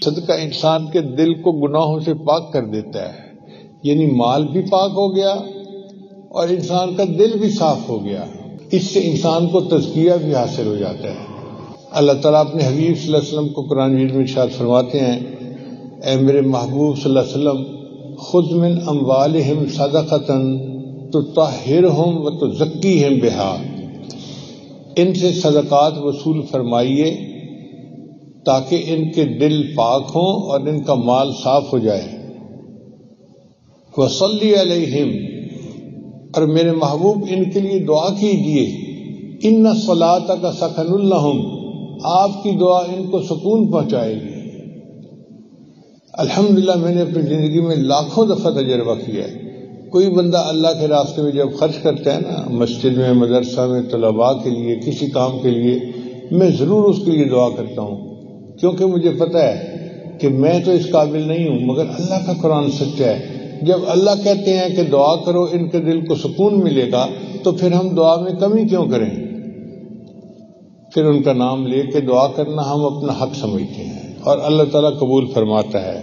صدقہ انسان کے دل کو گناہوں سے پاک کر دیتا ہے، یعنی مال بھی پاک ہو گیا اور انسان کا دل بھی صاف ہو گیا، اس سے انسان کو تزکیہ بھی حاصل ہو جاتا ہے۔ اللہ تعالیٰ اپنے حبیب صلی اللہ علیہ وسلم کو قرآن مجید میں ارشاد فرماتے ہیں، اے میرے محبوب صلی اللہ علیہ وسلم، خذ من اموالہم صدقۃ تطہرہم وتزکیہم بہا، ان سے صدقات وصول فرمائیے تاکہ ان کے دل پاک ہوں اور ان کا مال صاف ہو جائے۔ وصلی علیہم، اور میرے محبوب ان کے لیے دعا کیجیے، ان صلاتک سکن لہم، آپ کی دعا ان کو سکون پہنچائے گی۔ الحمدللہ میں نے اپنی زندگی میں لاکھوں دفعہ تجربہ کیا ہے، کوئی بندہ اللہ کے راستے میں جب خرچ کرتا ہے نا، مسجد میں، مدرسہ میں، طلباء کے لیے، کسی کام کے لیے، میں ضرور اس کے لیے دعا کرتا ہوں، کیونکہ مجھے پتہ ہے کہ میں تو اس قابل نہیں ہوں، مگر اللہ کا قرآن سچا ہے۔ جب اللہ کہتے ہیں کہ دعا کرو ان کے دل کو سکون ملے گا، تو پھر ہم دعا میں کمی کیوں کریں؟ پھر ان کا نام لے کے دعا کرنا ہم اپنا حق سمجھتے ہیں اور اللہ تعالیٰ قبول فرماتا ہے۔